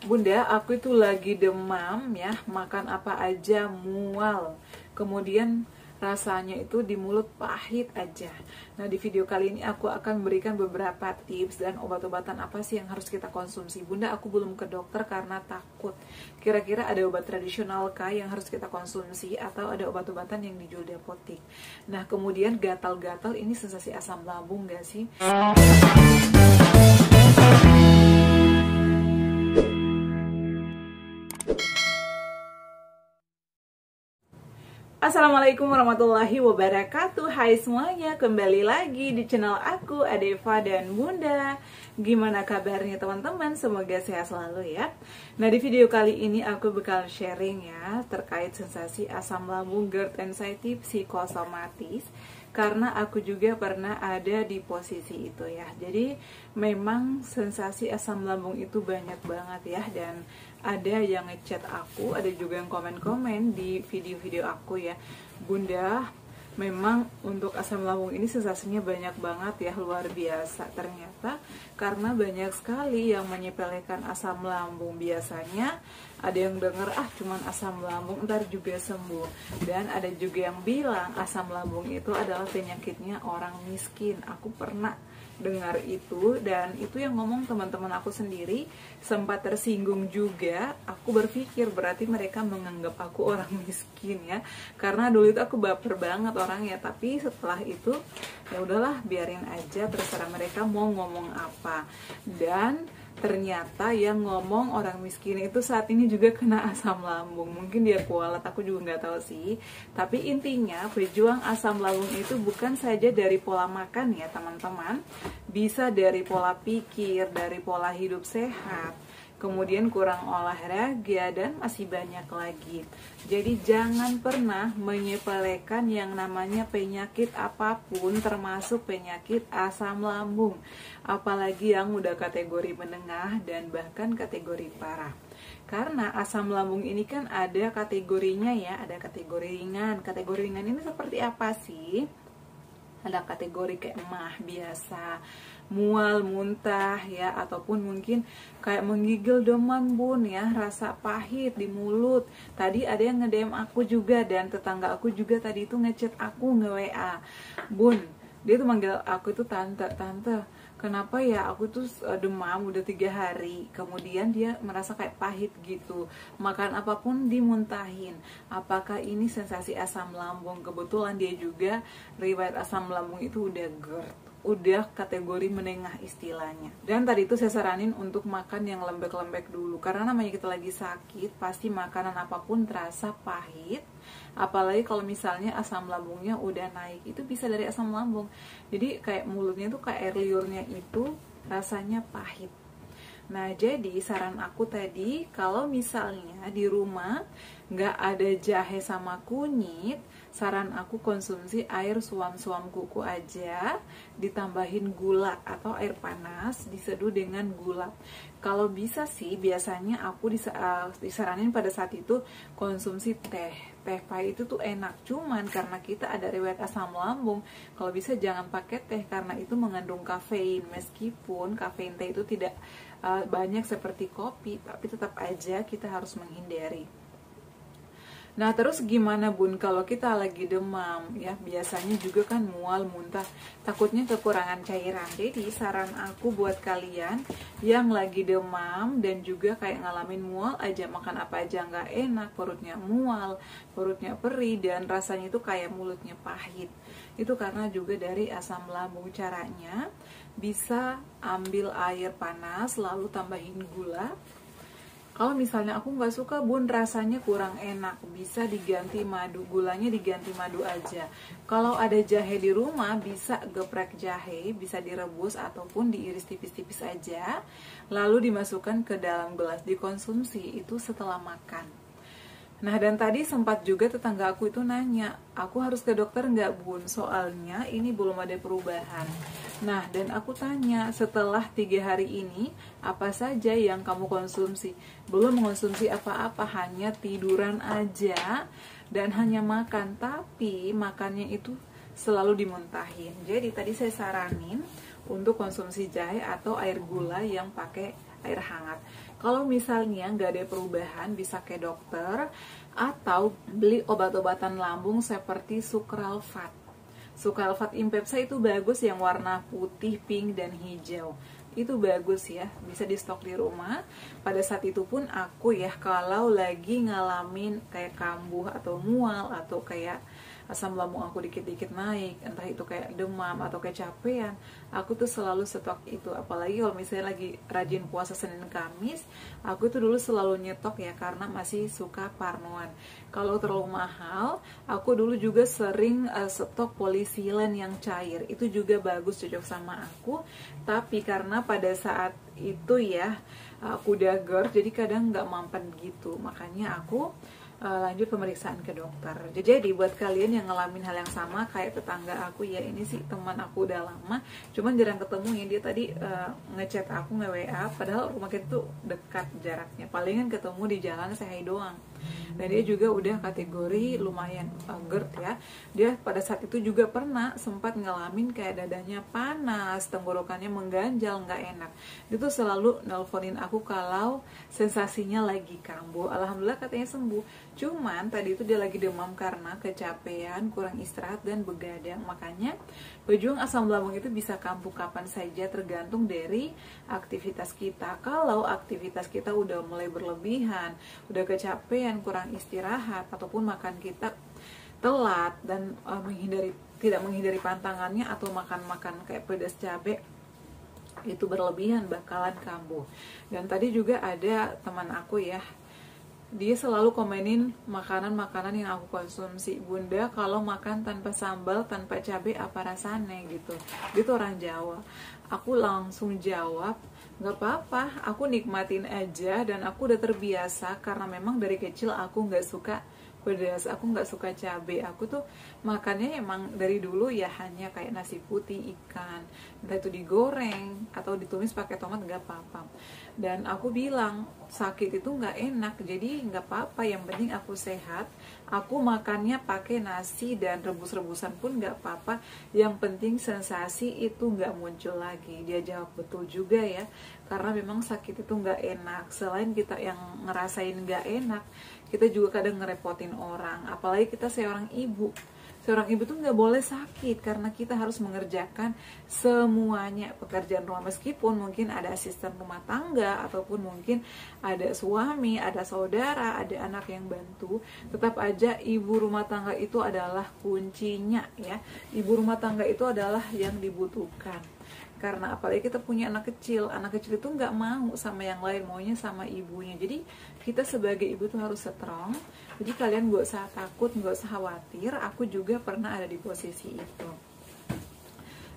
Bunda, aku itu lagi demam ya, makan apa aja mual. Kemudian rasanya itu di mulut pahit aja. Nah, di video kali ini aku akan memberikan beberapa tips dan obat-obatan apa sih yang harus kita konsumsi. Bunda, aku belum ke dokter karena takut. Kira-kira ada obat tradisional kah yang harus kita konsumsi atau ada obat-obatan yang dijual di apotek. Nah, kemudian gatal-gatal ini sensasi asam lambung gak sih? Assalamualaikum warahmatullahi wabarakatuh. Hai semuanya, kembali lagi di channel aku, Adeva dan Bunda. Gimana kabarnya teman-teman? Semoga sehat selalu ya. Nah, di video kali ini aku bakal sharing ya terkait sensasi asam lambung GERD anxiety psikosomatis, karena aku juga pernah ada di posisi itu ya. Jadi memang sensasi asam lambung itu banyak banget ya, dan ada yang ngechat aku, ada juga yang komen-komen di video-video aku ya. Bunda, memang untuk asam lambung ini sensasinya banyak banget ya, luar biasa ternyata, karena banyak sekali yang menyepelekan asam lambung. Biasanya ada yang denger, cuman asam lambung ntar juga sembuh. Dan ada juga yang bilang asam lambung itu adalah penyakitnya orang miskin. Aku pernah dengar itu, dan itu yang ngomong teman-teman aku sendiri. Sempat tersinggung juga. Aku berpikir berarti mereka menganggap aku orang miskin ya, karena dulu itu aku baper banget orangnya. Tapi setelah itu ya udahlah, biarin aja, terserah mereka mau ngomong apa. Dan ternyata yang ngomong orang miskin itu saat ini juga kena asam lambung. Mungkin dia kualat, aku juga nggak tahu sih. Tapi intinya pejuang asam lambung itu bukan saja dari pola makan ya teman-teman, bisa dari pola pikir, dari pola hidup sehat, kemudian kurang olahraga, dan masih banyak lagi. Jadi jangan pernah menyepelekan yang namanya penyakit apapun, termasuk penyakit asam lambung, apalagi yang udah kategori menengah dan bahkan kategori parah. Karena asam lambung ini kan ada kategorinya ya, ada kategori ringan. Kategori ringan ini seperti apa sih? Ada kategori kayak emah biasa, mual, muntah ya, ataupun mungkin kayak menggigil, demam bun ya, rasa pahit di mulut. Tadi ada yang nge-DM aku juga, dan tetangga aku juga tadi itu ngechat aku, nge-WA, bun, dia tuh manggil aku itu tante, kenapa ya aku tuh demam udah 3 hari, kemudian dia merasa kayak pahit gitu, makan apapun dimuntahin. Apakah ini sensasi asam lambung? Kebetulan dia juga riwayat asam lambung itu udah GERD, udah kategori menengah istilahnya. Dan tadi itu saya saranin untuk makan yang lembek-lembek dulu, karena namanya kita lagi sakit, pasti makanan apapun terasa pahit. Apalagi kalau misalnya asam lambungnya udah naik, itu bisa dari asam lambung. Jadi kayak mulutnya tuh kayak air liurnya itu rasanya pahit. Nah, jadi saran aku tadi, kalau misalnya di rumah nggak ada jahe sama kunyit, saran aku konsumsi air suam-suam kuku aja, ditambahin gula atau air panas, diseduh dengan gula. Kalau bisa sih, biasanya aku disaranin pada saat itu konsumsi teh. Teh pahit itu tuh enak, cuman karena kita ada riwayat asam lambung, kalau bisa jangan pakai teh karena itu mengandung kafein. Meskipun kafein teh itu tidak banyak seperti kopi, tapi tetap aja kita harus menghindari. Nah, terus gimana bun kalau kita lagi demam ya? Biasanya juga kan mual, muntah, takutnya kekurangan cairan. Jadi saran aku buat kalian yang lagi demam dan juga kayak ngalamin mual aja, makan apa aja nggak enak, perutnya mual, perutnya perih, dan rasanya itu kayak mulutnya pahit, itu karena juga dari asam lambung. Caranya bisa ambil air panas lalu tambahin gula. Kalau misalnya aku nggak suka bun, rasanya kurang enak, bisa diganti madu, gulanya diganti madu aja. Kalau ada jahe di rumah, bisa geprek jahe, bisa direbus ataupun diiris tipis-tipis aja, lalu dimasukkan ke dalam gelas, dikonsumsi itu setelah makan. Nah, dan tadi sempat juga tetangga aku itu nanya, aku harus ke dokter nggak bun? Soalnya ini belum ada perubahan. Nah, dan aku tanya, setelah 3 hari ini, apa saja yang kamu konsumsi? Belum mengonsumsi apa-apa, hanya tiduran aja dan hanya makan. Tapi makannya itu selalu dimuntahin. Jadi tadi saya saranin untuk konsumsi jahe atau air gula yang pakai air hangat. Kalau misalnya nggak ada perubahan, bisa ke dokter atau beli obat-obatan lambung seperti sukralfat. Sukralfat Impepsa itu bagus, yang warna putih, pink, dan hijau. Itu bagus ya, bisa di stok di rumah. Pada saat itu pun aku ya, kalau lagi ngalamin kayak kambuh atau mual atau kayak asam lambung aku dikit-dikit naik, entah itu kayak demam atau kecapean, aku tuh selalu stok itu. Apalagi kalau misalnya lagi rajin puasa Senin Kamis, aku tuh dulu selalu nyetok ya, karena masih suka parnoan. Kalau terlalu mahal, aku dulu juga sering stok polisilen yang cair. Itu juga bagus, cocok sama aku. Tapi karena pada saat itu ya, aku udah GERD, jadi kadang nggak mampan gitu. Makanya aku lanjut pemeriksaan ke dokter. Jadi buat kalian yang ngalamin hal yang sama kayak tetangga aku ya, ini sih teman aku udah lama, cuman jarang ketemu ya. Dia tadi ngechat aku, nge-WA, padahal rumah kita tuh dekat jaraknya, palingan ketemu di jalan sehari doang. Dan dia juga udah kategori lumayan GERD ya. Dia pada saat itu juga pernah sempat ngalamin kayak dadanya panas, tenggorokannya mengganjal, nggak enak. Dia tuh selalu nelponin aku kalau sensasinya lagi kambuh. Alhamdulillah katanya sembuh. Cuman tadi itu dia lagi demam karena kecapean, kurang istirahat, dan begadang. Makanya pejuang asam lambung itu bisa kambuh kapan saja, tergantung dari aktivitas kita. Kalau aktivitas kita udah mulai berlebihan, udah kecapean, kurang istirahat, ataupun makan kita telat dan tidak menghindari pantangannya, atau makan kayak pedas cabai itu berlebihan, bakalan kambuh. Dan tadi juga ada teman aku ya, dia selalu komenin makanan-makanan yang aku konsumsi. Bunda, kalau makan tanpa sambal, tanpa cabai, apa rasanya gitu. Dia tuh orang Jawa. Aku langsung jawab, nggak apa-apa, aku nikmatin aja, dan aku udah terbiasa karena memang dari kecil aku nggak suka pedas, aku nggak suka cabai. Aku tuh makannya emang dari dulu ya hanya kayak nasi putih, ikan, entah itu digoreng atau ditumis pakai tomat, nggak apa-apa. Dan aku bilang sakit itu nggak enak, jadi nggak apa-apa, yang penting aku sehat. Aku makannya pakai nasi dan rebus-rebusan pun nggak apa-apa, yang penting sensasi itu nggak muncul lagi. Dia jawab betul juga ya, karena memang sakit itu nggak enak. Selain kita yang ngerasain nggak enak, kita juga kadang ngerepotin orang. Apalagi kita seorang ibu tuh nggak boleh sakit, karena kita harus mengerjakan semuanya pekerjaan rumah. Meskipun mungkin ada asisten rumah tangga, ataupun mungkin ada suami, ada saudara, ada anak yang bantu, tetap aja ibu rumah tangga itu adalah kuncinya ya. Ibu rumah tangga itu adalah yang dibutuhkan. Karena apalagi kita punya anak kecil itu nggak mau sama yang lain, maunya sama ibunya. Jadi kita sebagai ibu tuh harus strong. Jadi kalian nggak usah takut, nggak usah khawatir. Aku juga pernah ada di posisi itu.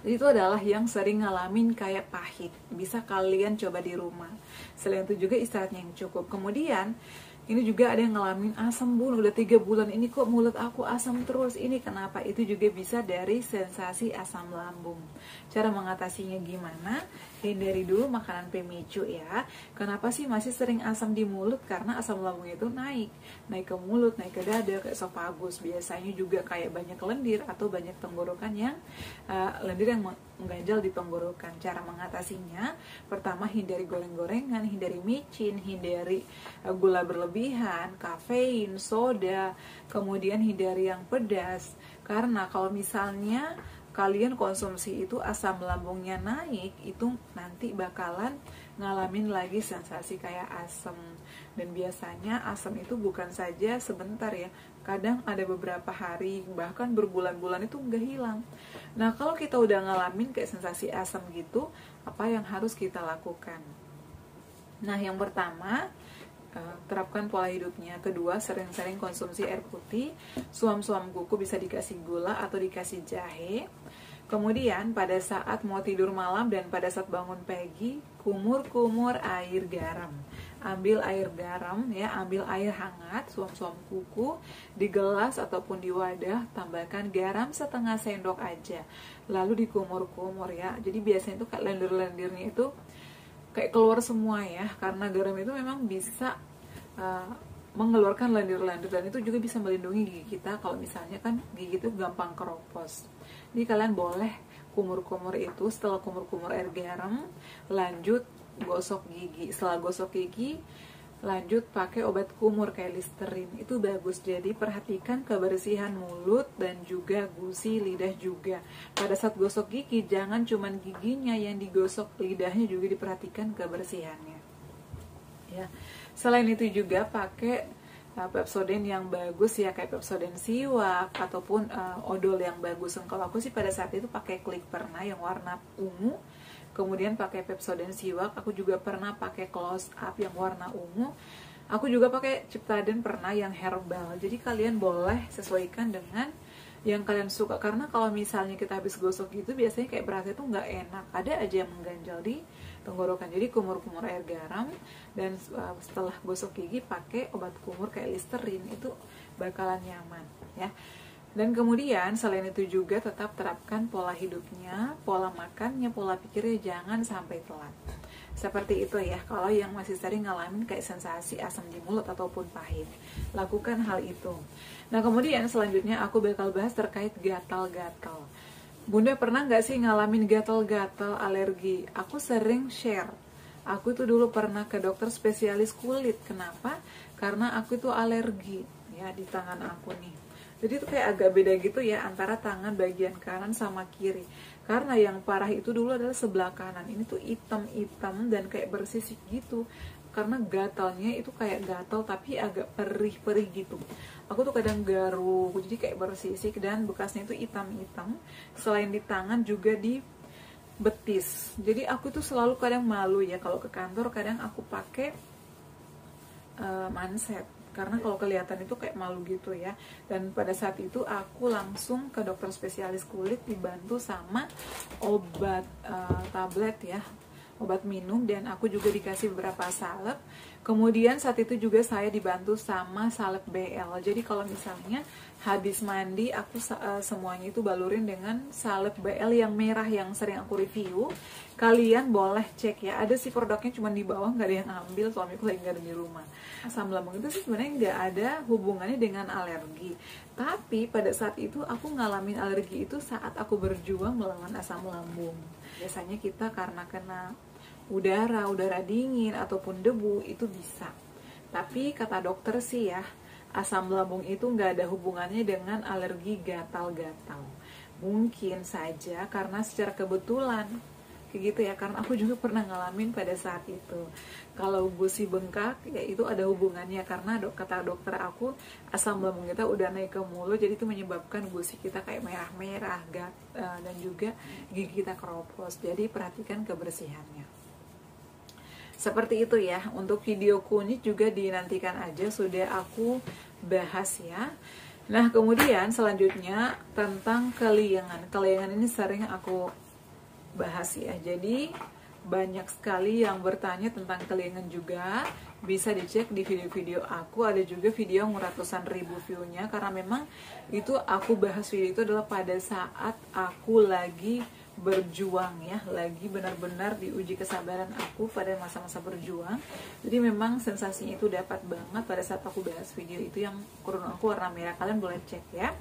Jadi itu adalah yang sering ngalamin kayak pahit. Bisa kalian coba di rumah. Selain itu juga istirahatnya yang cukup. Kemudian ini juga ada yang ngalamin asam mulut, udah 3 bulan ini kok mulut aku asam terus. Ini kenapa? Itu juga bisa dari sensasi asam lambung. Cara mengatasinya gimana? Hindari dulu makanan pemicu ya. Kenapa sih masih sering asam di mulut? Karena asam lambung itu naik ke mulut, naik ke dada, ke esophagus. Biasanya juga kayak banyak lendir atau banyak tenggorokan yang lendir yang mengganjal di tenggorokan. Cara mengatasinya, pertama hindari goreng-gorengan, hindari micin, hindari gula berlebihan, kafein, soda, kemudian hindari yang pedas. Karena kalau misalnya kalian konsumsi itu asam lambungnya naik, itu nanti bakalan ngalamin lagi sensasi kayak asam. Dan biasanya asam itu bukan saja sebentar ya, kadang ada beberapa hari, bahkan berbulan-bulan itu nggak hilang. Nah kalau kita udah ngalamin kayak sensasi asam gitu, apa yang harus kita lakukan? Nah yang pertama, terapkan pola hidupnya. Kedua, sering-sering konsumsi air putih. Suam-suam kuku bisa dikasih gula atau dikasih jahe. Kemudian pada saat mau tidur malam dan pada saat bangun pagi, kumur-kumur air garam. Ambil air garam ya, ambil air hangat, suam-suam kuku di gelas ataupun di wadah, tambahkan garam setengah sendok aja. Lalu dikumur-kumur ya. Jadi biasanya itu kayak lendir-lendirnya itu kayak keluar semua ya, karena garam itu memang bisa mengeluarkan lendir-lendir, dan itu juga bisa melindungi gigi kita kalau misalnya kan gigi itu gampang keropos. Jadi kalian boleh kumur-kumur itu. Setelah kumur-kumur air garam, lanjut gosok gigi. Setelah gosok gigi, lanjut pakai obat kumur kayak Listerine. Itu bagus. Jadi perhatikan kebersihan mulut dan juga gusi, lidah juga. Pada saat gosok gigi, jangan cuman giginya yang digosok, lidahnya juga diperhatikan kebersihannya. Ya. Selain itu juga pakai Pepsodent yang bagus ya, kayak Pepsodent siwak ataupun odol yang bagus. Dan kalau aku sih pada saat itu pakai Klik pernah yang warna ungu. Kemudian pakai Pepsodent siwak, aku juga pernah pakai Close Up yang warna ungu. Aku juga pakai Ciptaden pernah yang herbal. Jadi kalian boleh sesuaikan dengan yang kalian suka. Karena kalau misalnya kita habis gosok gitu, biasanya kayak berasa itu nggak enak. Ada aja yang mengganjal di tenggorokan. Jadi kumur-kumur air garam. Dan setelah gosok gigi pakai obat kumur kayak Listerine, itu bakalan nyaman ya. Dan kemudian selain itu juga tetap terapkan pola hidupnya, pola makannya, pola pikirnya, jangan sampai telat. Seperti itu ya, kalau yang masih sering ngalamin kayak sensasi asam di mulut ataupun pahit, lakukan hal itu. Nah kemudian selanjutnya aku bakal bahas terkait gatal-gatal. Bunda pernah nggak sih ngalamin gatal-gatal alergi? Aku sering share. Aku itu dulu pernah ke dokter spesialis kulit. Kenapa? Karena aku itu alergi ya di tangan aku nih. Jadi itu kayak agak beda gitu ya antara tangan bagian kanan sama kiri. Karena yang parah itu dulu adalah sebelah kanan. Ini tuh hitam-hitam dan kayak bersisik gitu. Karena gatalnya itu kayak gatal tapi agak perih-perih gitu. Aku tuh kadang garuk, jadi kayak bersisik dan bekasnya itu hitam-hitam. Selain di tangan juga di betis. Jadi aku tuh selalu kadang malu ya kalau ke kantor, kadang aku pakai manset. Karena kalau kelihatan itu kayak malu gitu ya. Dan pada saat itu aku langsung ke dokter spesialis kulit, dibantu sama obat tablet ya, obat minum, dan aku juga dikasih beberapa salep. Kemudian saat itu juga saya dibantu sama salep BL. Jadi kalau misalnya habis mandi, aku semuanya itu balurin dengan salep BL yang merah yang sering aku review. Kalian boleh cek ya, ada sih produknya cuma di bawah, nggak ada yang ambil, suamiku lagi nggak ada di rumah. Asam lambung itu sih sebenarnya nggak ada hubungannya dengan alergi. Tapi pada saat itu aku ngalamin alergi itu saat aku berjuang melawan asam lambung. Biasanya kita karena kena udara dingin ataupun debu itu bisa. Tapi kata dokter sih ya, asam lambung itu nggak ada hubungannya dengan alergi gatal-gatal. Mungkin saja karena secara kebetulan kayak gitu ya, karena aku juga pernah ngalamin pada saat itu. Kalau gusi bengkak ya itu ada hubungannya, karena kata dokter aku asam lambung kita udah naik ke mulut, jadi itu menyebabkan gusi kita kayak merah-merah dan juga gigi kita keropos. Jadi perhatikan kebersihannya. Seperti itu ya. Untuk video kunyit juga dinantikan aja, sudah aku bahas ya. Nah kemudian selanjutnya tentang keliengan. Keliengan ini sering aku bahas ya. Jadi banyak sekali yang bertanya tentang keliengan juga. Bisa dicek di video-video aku. Ada juga video yang ratusan ribu view-nya, karena memang itu aku bahas video itu adalah pada saat aku lagi berjuang ya, lagi benar-benar diuji kesabaran aku pada masa-masa berjuang. Jadi memang sensasinya itu dapat banget pada saat aku bahas video itu yang kurun aku warna merah. Kalian boleh cek ya.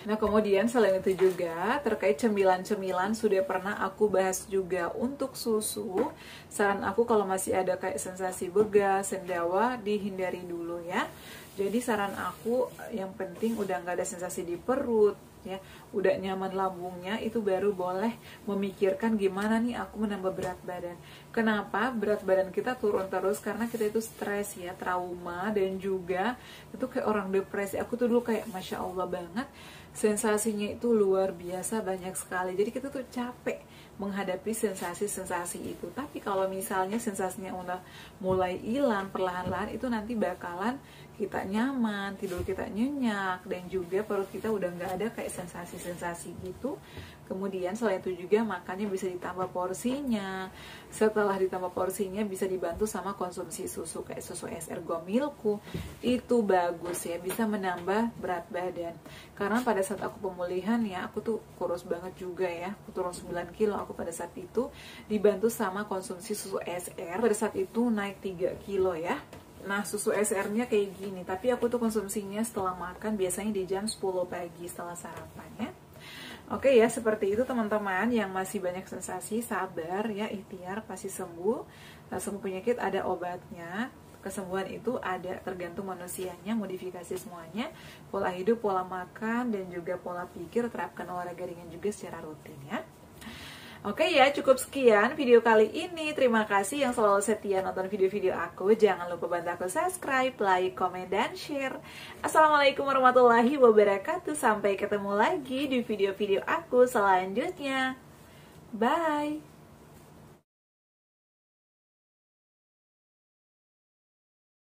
Nah kemudian selain itu juga terkait cemilan-cemilan sudah pernah aku bahas juga. Untuk susu, saran aku kalau masih ada kayak sensasi begas, sendawa, dihindari dulu ya. Jadi saran aku yang penting udah nggak ada sensasi di perut ya, udah nyaman lambungnya, itu baru boleh memikirkan gimana nih aku menambah berat badan. Kenapa berat badan kita turun terus? Karena kita itu stres ya, trauma, dan juga itu kayak orang depresi. Aku tuh dulu kayak Masya Allah banget, sensasinya itu luar biasa banyak sekali. Jadi kita tuh capek menghadapi sensasi-sensasi itu. Tapi kalau misalnya sensasinya udah mulai hilang perlahan-lahan, itu nanti bakalan kita nyaman, tidur kita nyenyak, dan juga perut kita udah nggak ada kayak sensasi-sensasi gitu. Kemudian selain itu juga makannya bisa ditambah porsinya. Setelah ditambah porsinya bisa dibantu sama konsumsi susu kayak susu SR Gomilku. Itu bagus ya, bisa menambah berat badan. Karena pada saat aku pemulihan ya, aku tuh kurus banget juga ya. Aku turun 9 kilo aku pada saat itu, dibantu sama konsumsi susu SR. Pada saat itu naik 3 kilo ya. Nah susu SR-nya kayak gini, tapi aku tuh konsumsinya setelah makan, biasanya di jam 10 pagi setelah sarapan ya. Oke ya, seperti itu teman-teman. Yang masih banyak sensasi, sabar ya, ikhtiar, pasti sembuh. Semua penyakit ada obatnya. Kesembuhan itu ada tergantung manusianya, modifikasi semuanya. Pola hidup, pola makan, dan juga pola pikir. Terapkan olahraga ringan juga secara rutin ya. Oke ya, cukup sekian video kali ini. Terima kasih yang selalu setia nonton video-video aku. Jangan lupa bantu aku subscribe, like, komen, dan share. Assalamualaikum warahmatullahi wabarakatuh. Sampai ketemu lagi di video-video aku selanjutnya. Bye!